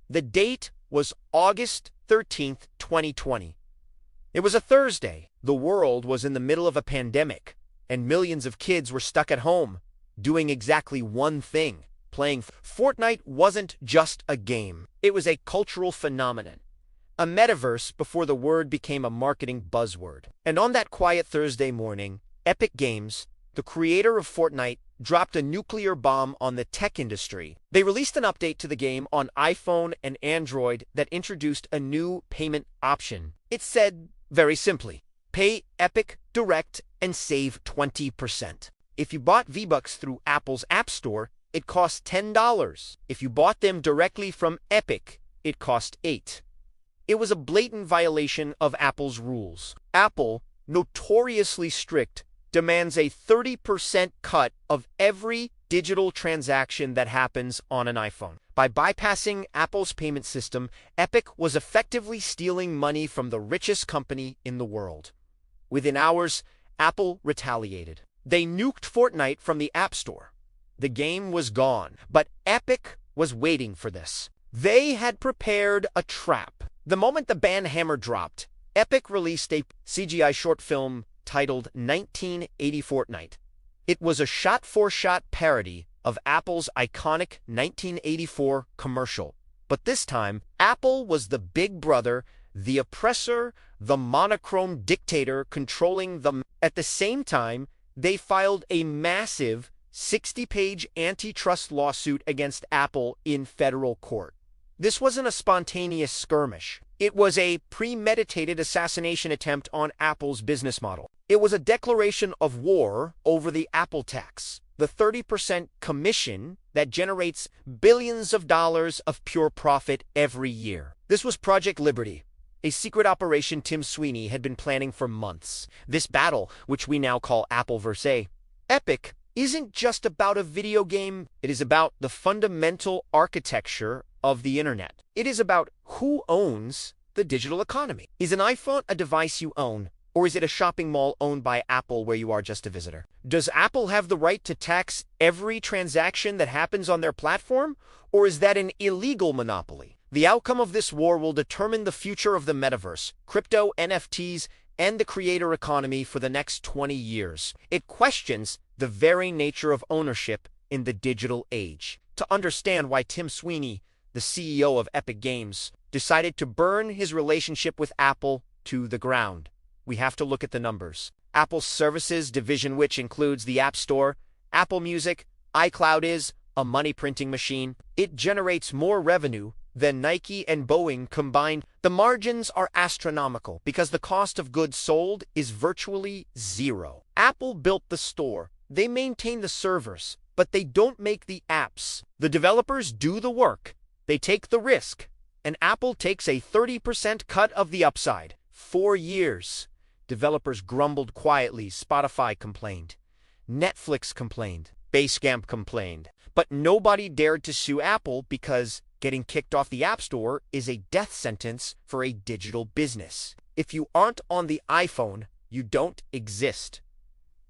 The date was August 13th, 2020. It was a Thursday. The world was in the middle of a pandemic, and millions of kids were stuck at home, doing exactly one thing: playing. Fortnite wasn't just a game. It was a cultural phenomenon. A metaverse before the word became a marketing buzzword. And on that quiet Thursday morning, Epic Games, the creator of Fortnite, dropped a nuclear bomb on the tech industry. They released an update to the game on iPhone and Android that introduced a new payment option. It said, very simply, pay Epic Direct and save 20%. If you bought V-Bucks through Apple's App Store, it cost $10. If you bought them directly from Epic, it cost $8. It was a blatant violation of Apple's rules. Apple, notoriously strict, demands a 30% cut of every digital transaction that happens on an iPhone. By bypassing Apple's payment system, Epic was effectively stealing money from the richest company in the world. Within hours, Apple retaliated. They nuked Fortnite from the App Store. The game was gone, but Epic was waiting for this. They had prepared a trap. The moment the ban hammer dropped, Epic released a CGI short film titled 1980 Fortnite. It was a shot-for-shot parody of Apple's iconic 1984 commercial. But this time, Apple was the big brother, the oppressor, the monochrome dictator controlling them. At the same time, they filed a massive 60-page antitrust lawsuit against Apple in federal court. This wasn't a spontaneous skirmish. It was a premeditated assassination attempt on Apple's business model. It was a declaration of war over the Apple tax, the 30% commission that generates billions of dollars of pure profit every year. This was Project Liberty, a secret operation Tim Sweeney had been planning for months. This battle, which we now call Apple versus Epic, isn't just about a video game. It is about the fundamental architecture of the internet. It is about who owns the digital economy. Is an iPhone a device you own, or is it a shopping mall owned by Apple where you are just a visitor? Does Apple have the right to tax every transaction that happens on their platform, or is that an illegal monopoly? The outcome of this war will determine the future of the metaverse, crypto, NFTs, and the creator economy for the next 20 years. It questions the very nature of ownership in the digital age. To understand why Tim Sweeney, the CEO of Epic Games, decided to burn his relationship with Apple to the ground, we have to look at the numbers. Apple's services division, which includes the App Store, Apple Music, iCloud, is a money-printing machine. It generates more revenue than Nike and Boeing combined. The margins are astronomical because the cost of goods sold is virtually zero. Apple built the store. They maintain the servers, but they don't make the apps. The developers do the work. They take the risk, and Apple takes a 30% cut of the upside. 4 years. Developers grumbled quietly. Spotify complained. Netflix complained. Basecamp complained. But nobody dared to sue Apple because getting kicked off the App Store is a death sentence for a digital business. If you aren't on the iPhone, you don't exist.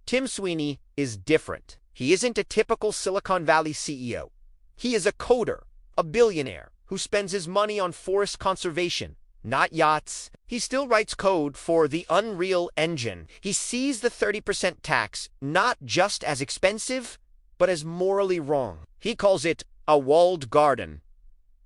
Tim Sweeney is different. He isn't a typical Silicon Valley CEO. He is a coder, a billionaire, who spends his money on forest conservation, not yachts. He still writes code for the Unreal Engine. He sees the 30% tax not just as expensive, but as morally wrong. He calls it a walled garden.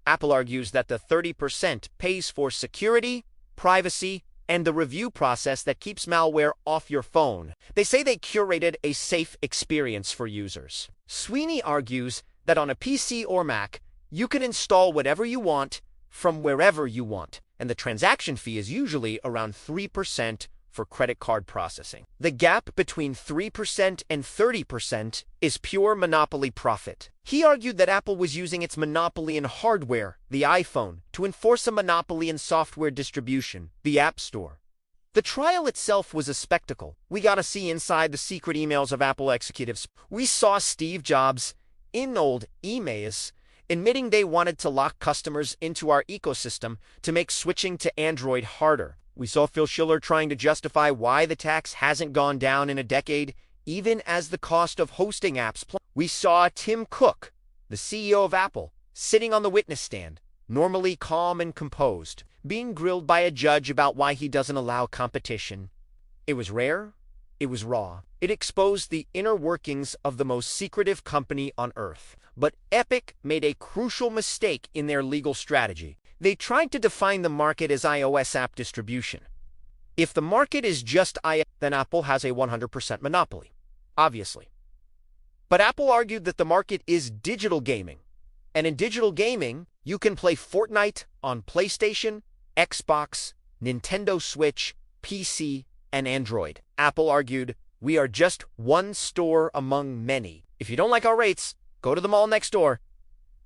Apple argues that the 30% pays for security, privacy, and the review process that keeps malware off your phone. They say they curated a safe experience for users. Sweeney argues that on a PC or Mac, you can install whatever you want from wherever you want, and the transaction fee is usually around 3% for credit card processing. The gap between 3% and 30% is pure monopoly profit. He argued that Apple was using its monopoly in hardware, the iPhone, to enforce a monopoly in software distribution, the App Store. The trial itself was a spectacle. We got to see inside the secret emails of Apple executives. We saw Steve Jobs, in old emails, admitting they wanted to lock customers into our ecosystem to make switching to Android harder. We saw Phil Schiller trying to justify why the tax hasn't gone down in a decade, even as the cost of hosting apps plunged. We saw Tim Cook, the CEO of Apple, sitting on the witness stand, normally calm and composed, being grilled by a judge about why he doesn't allow competition. It was rare. It was raw. It exposed the inner workings of the most secretive company on Earth. But Epic made a crucial mistake in their legal strategy. They tried to define the market as iOS app distribution. If the market is just iOS, then Apple has a 100% monopoly, obviously. But Apple argued that the market is digital gaming. And in digital gaming, you can play Fortnite on PlayStation, Xbox, Nintendo Switch, PC, and Android. Apple argued, we are just one store among many. If you don't like our rates, go to the mall next door.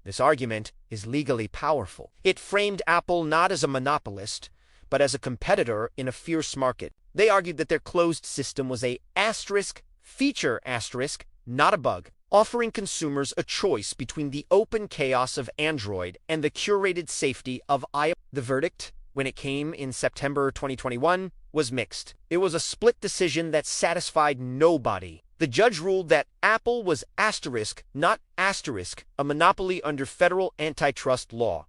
This argument is legally powerful. It framed Apple not as a monopolist, but as a competitor in a fierce market. They argued that their closed system was a feature, not a bug, offering consumers a choice between the open chaos of Android and the curated safety of iOS. The verdict, when it came in September 2021, was mixed. It was a split decision that satisfied nobody. The judge ruled that Apple was not a monopoly under federal antitrust law.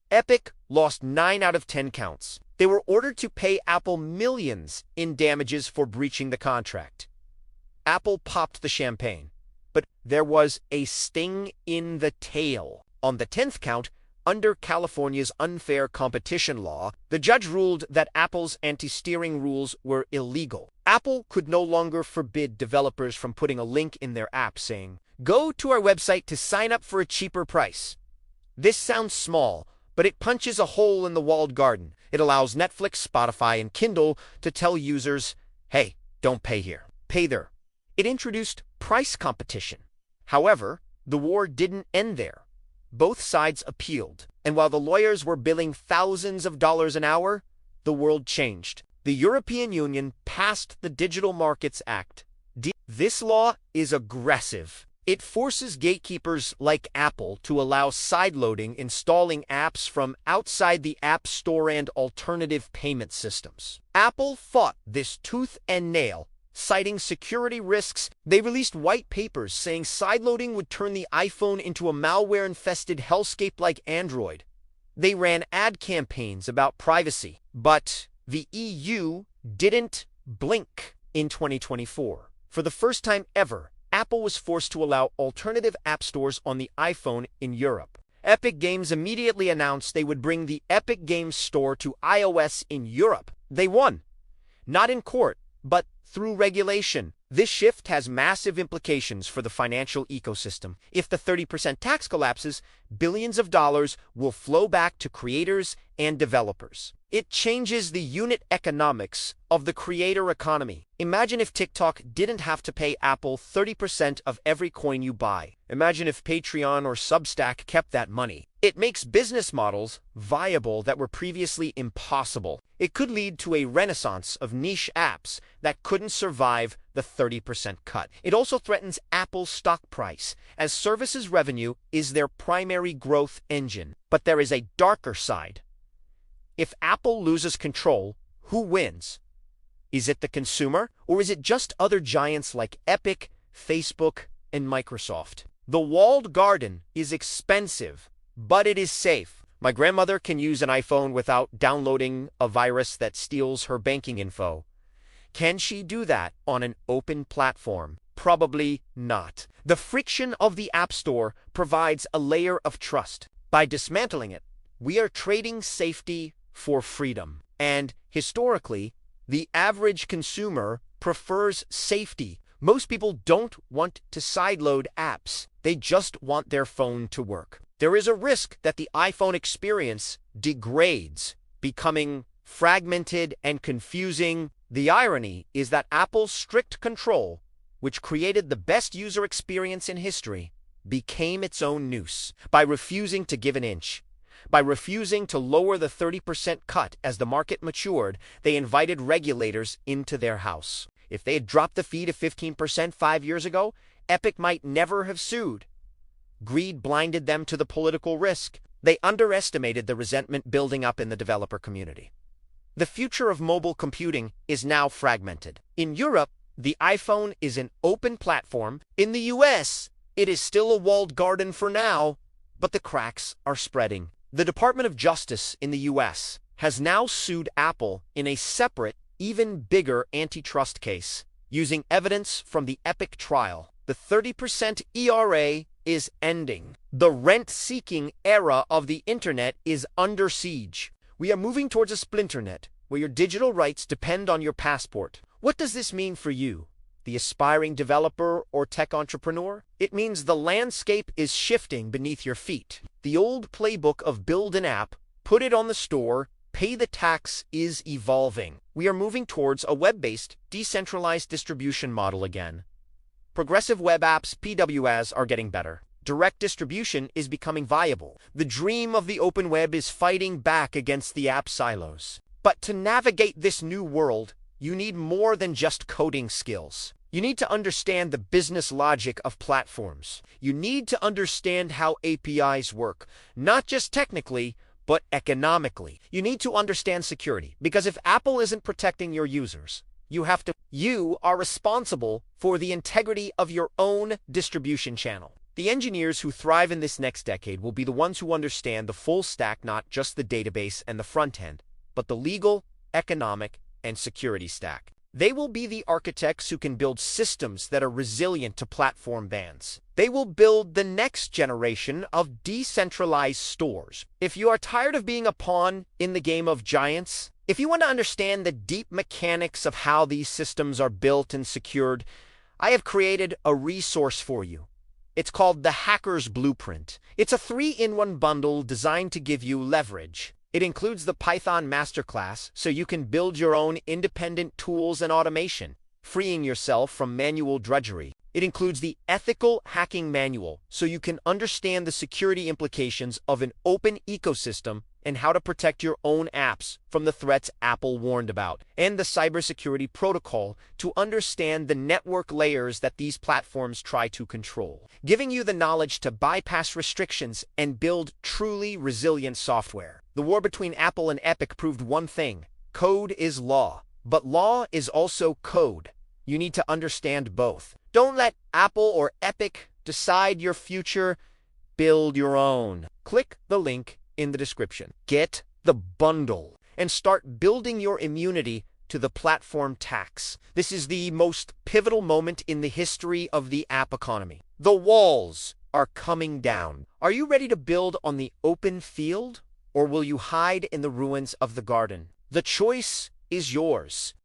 Epic lost 9 out of 10 counts. They were ordered to pay Apple millions in damages for breaching the contract. Apple popped the champagne, but there was a sting in the tail. On the 10th count, under California's unfair competition law, the judge ruled that Apple's anti-steering rules were illegal. Apple could no longer forbid developers from putting a link in their app saying, "Go to our website to sign up for a cheaper price." This sounds small, but it punches a hole in the walled garden. It allows Netflix, Spotify, and Kindle to tell users, hey, don't pay here, pay there. It introduced price competition. However, the war didn't end there. Both sides appealed, and while the lawyers were billing thousands of dollars an hour, the world changed. The European Union passed the Digital Markets Act. This law is aggressive. It forces gatekeepers like Apple to allow sideloading, installing apps from outside the App Store and alternative payment systems. Apple fought this tooth and nail, citing security risks. They released white papers saying sideloading would turn the iPhone into a malware-infested hellscape like Android. They ran ad campaigns about privacy, but the EU didn't blink. In 2024, for the first time ever, Apple was forced to allow alternative app stores on the iPhone in Europe. Epic Games immediately announced they would bring the Epic Games Store to iOS in Europe. They won, not in court, but through regulation. This shift has massive implications for the financial ecosystem. If the 30% tax collapses, billions of dollars will flow back to creators and developers. It changes the unit economics of the creator economy. Imagine if TikTok didn't have to pay Apple 30% of every coin you buy. Imagine if Patreon or Substack kept that money. It makes business models viable that were previously impossible. It could lead to a renaissance of niche apps that couldn't survive the 30% cut. It also threatens Apple's stock price, as services revenue is their primary growth engine. But there is a darker side. If Apple loses control, who wins? Is it the consumer, or is it just other giants like Epic, Facebook, and Microsoft? The walled garden is expensive, but it is safe. My grandmother can use an iPhone without downloading a virus that steals her banking info. Can she do that on an open platform? Probably not. The friction of the App Store provides a layer of trust. By dismantling it, we are trading safety for freedom. And historically, the average consumer prefers safety. Most people don't want to sideload apps. They just want their phone to work. There is a risk that the iPhone experience degrades, becoming fragmented and confusing. The irony is that Apple's strict control, which created the best user experience in history, became its own noose. By refusing to give an inch, by refusing to lower the 30% cut as the market matured, they invited regulators into their house. If they had dropped the fee to 15% 5 years ago, Epic might never have sued. Greed blinded them to the political risk. They underestimated the resentment building up in the developer community. The future of mobile computing is now fragmented. In Europe, the iPhone is an open platform. In the US, it is still a walled garden for now, but the cracks are spreading. The Department of Justice in the US has now sued Apple in a separate, even bigger antitrust case, using evidence from the Epic trial. The 30% ERA is ending. The rent-seeking era of the internet is under siege. We are moving towards a splinternet, where your digital rights depend on your passport. What does this mean for you, the aspiring developer or tech entrepreneur? It means the landscape is shifting beneath your feet. The old playbook of build an app, put it on the store, pay the tax is evolving. We are moving towards a web-based, decentralized distribution model again. Progressive web apps, PWAs, are getting better. Direct distribution is becoming viable. The dream of the open web is fighting back against the app silos. But to navigate this new world, you need more than just coding skills. You need to understand the business logic of platforms. You need to understand how APIs work, not just technically, but economically. You need to understand security, because if Apple isn't protecting your users, you are responsible for the integrity of your own distribution channel. The engineers who thrive in this next decade will be the ones who understand the full stack, not just the database and the front end, but the legal, economic, and security stack. They will be the architects who can build systems that are resilient to platform bans. They will build the next generation of decentralized stores. If you are tired of being a pawn in the game of giants, if you want to understand the deep mechanics of how these systems are built and secured, I have created a resource for you. It's called the Hacker's Blueprint. It's a 3-in-1 bundle designed to give you leverage. It includes the Python Masterclass, so you can build your own independent tools and automation, freeing yourself from manual drudgery. It includes the Ethical Hacking Manual, so you can understand the security implications of an open ecosystem and how to protect your own apps from the threats Apple warned about, and the Cybersecurity Protocol to understand the network layers that these platforms try to control, giving you the knowledge to bypass restrictions and build truly resilient software. The war between Apple and Epic proved one thing: code is law, but law is also code. You need to understand both. Don't let Apple or Epic decide your future. Build your own. Click the link in the description. Get the bundle and start building your immunity to the platform tax. This is the most pivotal moment in the history of the app economy. The walls are coming down. Are you ready to build on the open field, or will you hide in the ruins of the garden? The choice is yours.